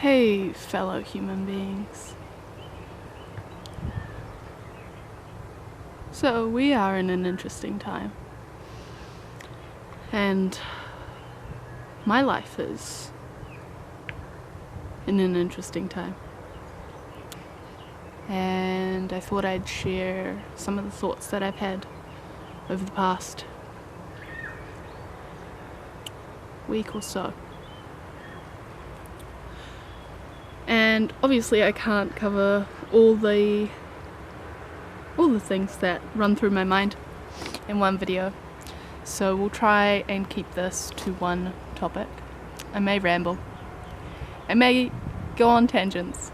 Hey, fellow human beings. So, we are in an interesting time. And my life is in an interesting time. And I thought I'd share some of the thoughts that I've had over the past week or so. And obviously I can't cover all the things that run through my mind in one video. So we'll try and keep this to one topic. I may ramble. I may go on tangents.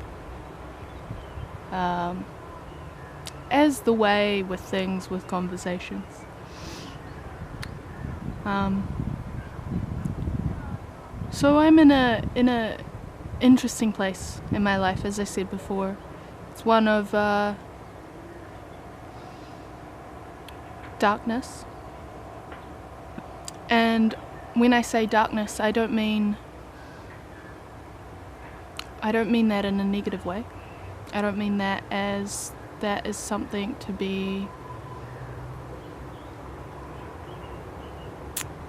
As the way with things with conversations. So I'm in a interesting place in my life, as I said before. It's one of darkness. And when I say darkness, I don't mean that in a negative way. I don't mean that as that is something to be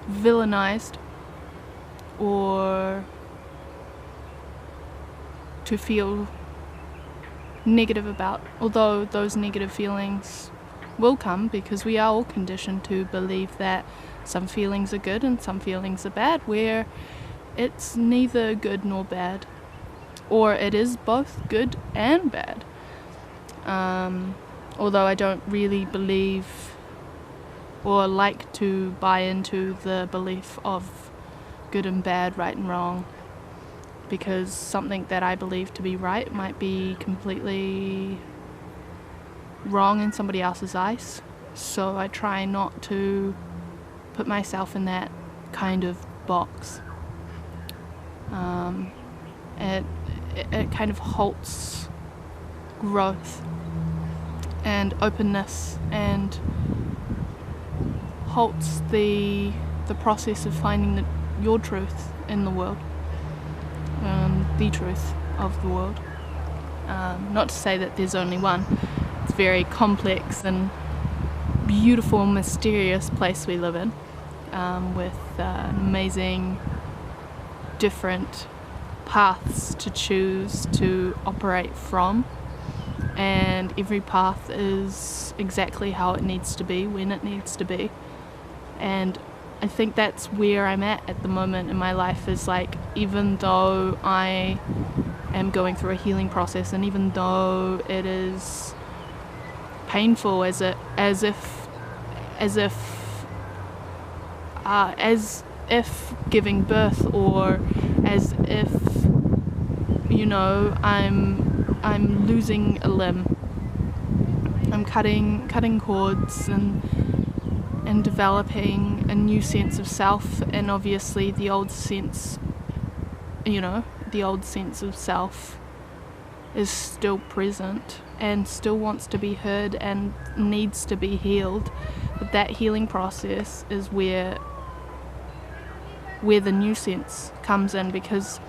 villainized or to feel negative about, although those negative feelings will come because we are all conditioned to believe that some feelings are good and some feelings are bad, where it's neither good nor bad, or it is both good and bad. Although I don't really believe or like to buy into the belief of good and bad, right and wrong, because something that I believe to be right might be completely wrong in somebody else's eyes. So I try not to put myself in that kind of box. It kind of halts growth and openness, and halts the process of finding your truth in the world, the truth of the world. Not to say that there's only one. It's a very complex and beautiful, mysterious place we live in, with amazing different paths to choose to operate from, and every path is exactly how it needs to be when it needs to be. And I think that's where I'm at the moment in my life, is like, even though I am going through a healing process, and even though it is painful as if giving birth, or as if, you know, I'm losing a limb, I'm cutting cords and developing a new sense of self, and obviously the old sense of self is still present and still wants to be heard and needs to be healed. But that healing process is where the new sense comes in, because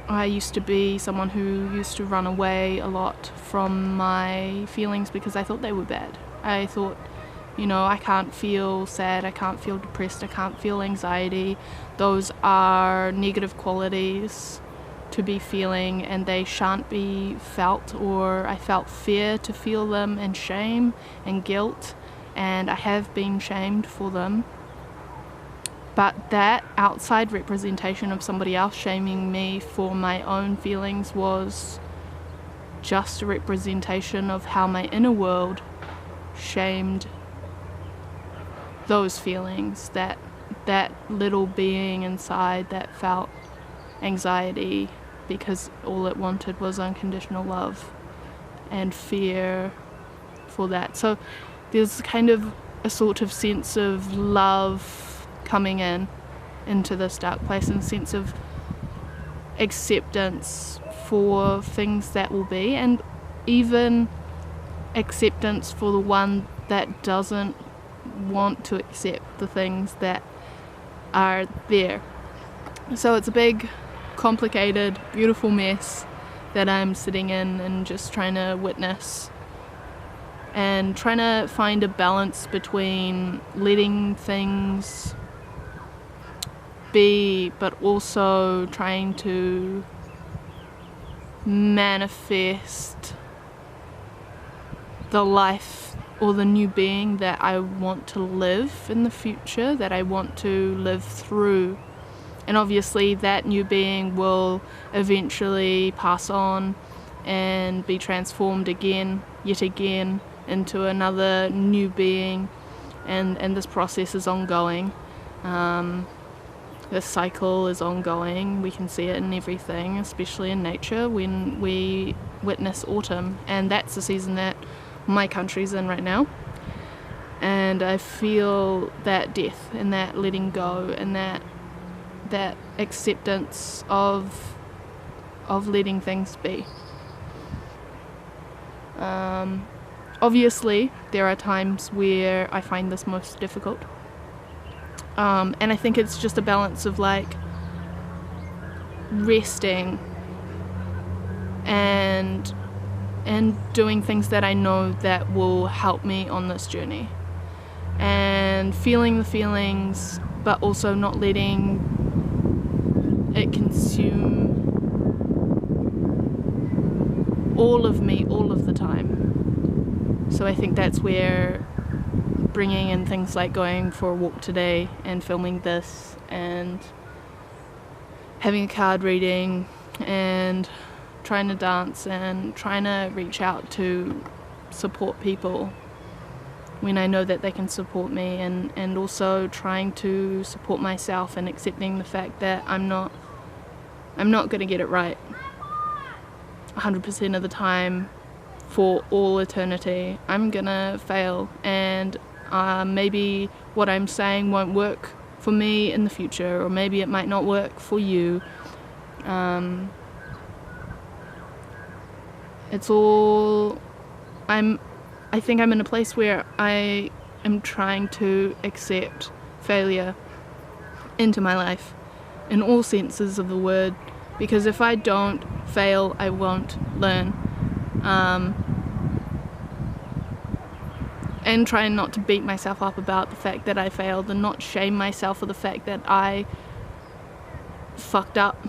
I used to be someone who used to run away a lot from my feelings because I thought they were bad. I thought, I can't feel sad, I can't feel depressed, I can't feel anxiety. Those are negative qualities to be feeling, and they shan't be felt. Or I felt fear to feel them, and shame and guilt, and I have been shamed for them. But that outside representation of somebody else shaming me for my own feelings was just a representation of how my inner world shamed those feelings, that little being inside that felt anxiety because all it wanted was unconditional love, and fear for that. So there's kind of a sort of sense of love coming into this dark place, and a sense of acceptance for things that will be, and even acceptance for the one that doesn't want to accept the things that are there. So it's a big complicated, beautiful mess that I'm sitting in and just trying to witness and trying to find a balance between letting things be, but also trying to manifest the life or the new being that I want to live in the future, that I want to live through. And obviously that new being will eventually pass on and be transformed again, yet again, into another new being, and this process is ongoing. This cycle is ongoing. We can see it in everything, especially in nature when we witness autumn, and that's the season that my country's in right now. And I feel that death and that letting go and that acceptance of letting things be. Obviously, there are times where I find this most difficult. And I think it's just a balance of like resting and doing things that I know that will help me on this journey, and feeling the feelings, but also not letting it consume all of me all of the time. So I think that's where bringing in things like going for a walk today and filming this and having a card reading and trying to dance and trying to reach out to support people when I know that they can support me, and also trying to support myself and accepting the fact that I'm not going to get it right 100% of the time for all eternity. I'm gonna fail, and maybe what I'm saying won't work for me in the future, or maybe it might not work for you. It's all, I think I'm in a place where I am trying to accept failure into my life in all senses of the word, because if I don't fail, I won't learn. And trying not to beat myself up about the fact that I failed, and not shame myself for the fact that I fucked up.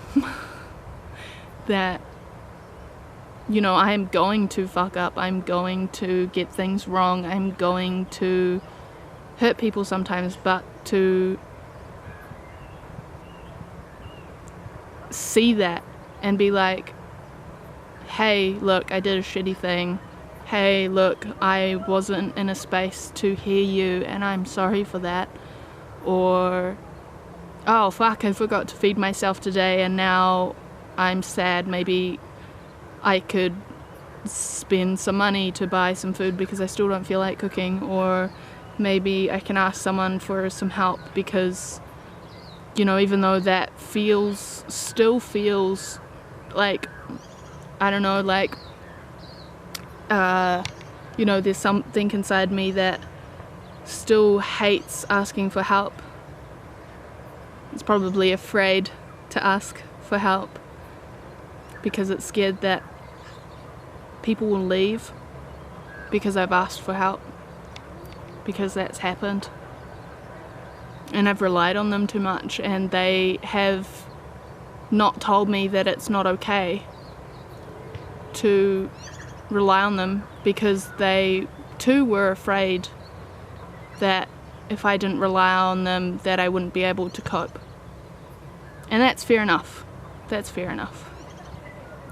That, you know, I am going to fuck up, I'm going to get things wrong, I'm going to hurt people sometimes, but to see that and be like, hey, look, I did a shitty thing. Hey, look, I wasn't in a space to hear you and I'm sorry for that. Or, oh fuck, I forgot to feed myself today and now I'm sad. Maybe I could spend some money to buy some food because I still don't feel like cooking. Or maybe I can ask someone for some help because, you know, even though that still feels like, I don't know, like, you know, there's something inside me that still hates asking for help. It's probably afraid to ask for help because it's scared that people will leave because I've asked for help, because that's happened. And I've relied on them too much, and they have not told me that it's not okay to rely on them, because they too were afraid that if I didn't rely on them that I wouldn't be able to cope. And that's fair enough. That's fair enough.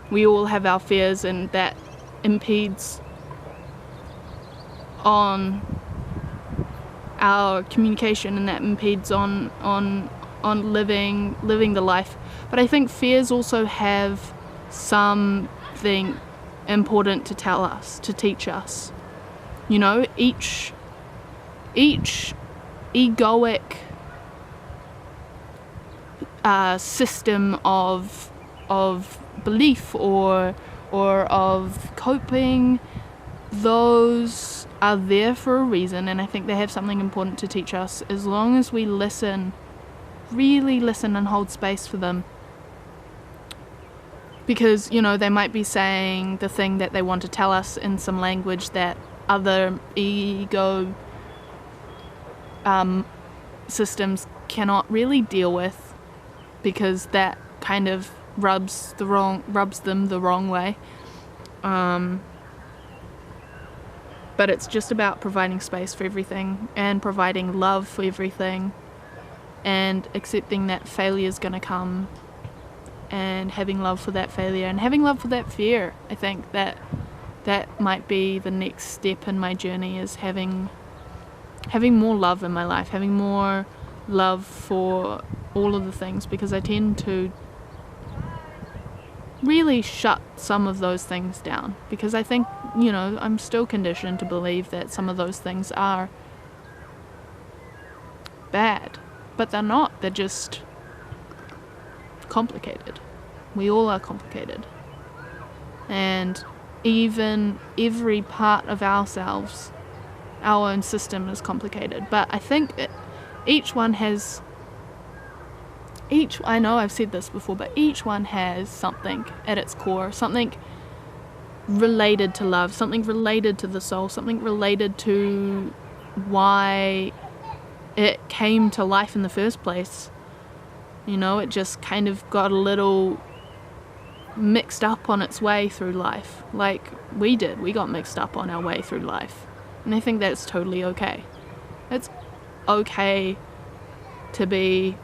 We all have our fears, and that impedes on our communication, and that impedes on living the life. But I think fears also have something important to tell us, to teach us. You know, each egoic system of belief or of coping, those are there for a reason, and I think they have something important to teach us as long as we listen, really listen and hold space for them. because, you know, they might be saying the thing that they want to tell us in some language that other ego systems cannot really deal with, because that kind of rubs them the wrong way. But it's just about providing space for everything and providing love for everything and accepting that failure is going to come and having love for that failure and having love for that fear. I think that might be the next step in my journey, is having more love in my life, having more love for all of the things, because I tend to really shut some of those things down, because I think, you know, I'm still conditioned to believe that some of those things are bad, but they're not. They're just complicated. We all are complicated, and even every part of ourselves, our own system, is complicated. But I think I know I've said this before, but each one has something at its core, something related to love, something related to the soul, something related to why it came to life in the first place. You know, it just kind of got a little mixed up on its way through life, like we did. We got mixed up on our way through life, and I think that's totally okay. It's okay to be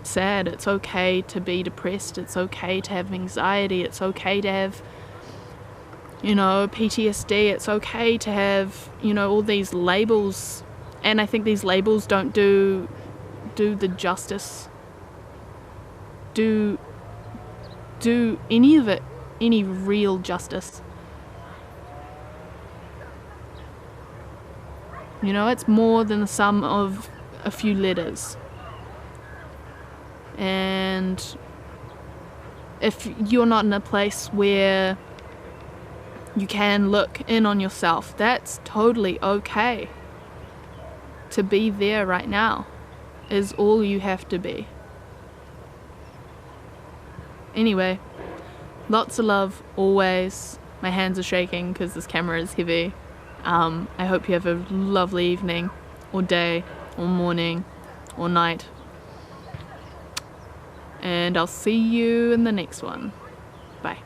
sad, it's okay to be depressed, it's okay to have anxiety, it's okay to have, you know, PTSD, it's okay to have, you know, all these labels. And I think these labels don't do the justice, do any of it any real justice. You know, it's more than the sum of a few letters. And if you're not in a place where you can look in on yourself, that's totally okay. To be there right now is all you have to be. Anyway, lots of love always. My hands are shaking because this camera is heavy. I hope you have a lovely evening or day or morning or night. And I'll see you in the next one. Bye.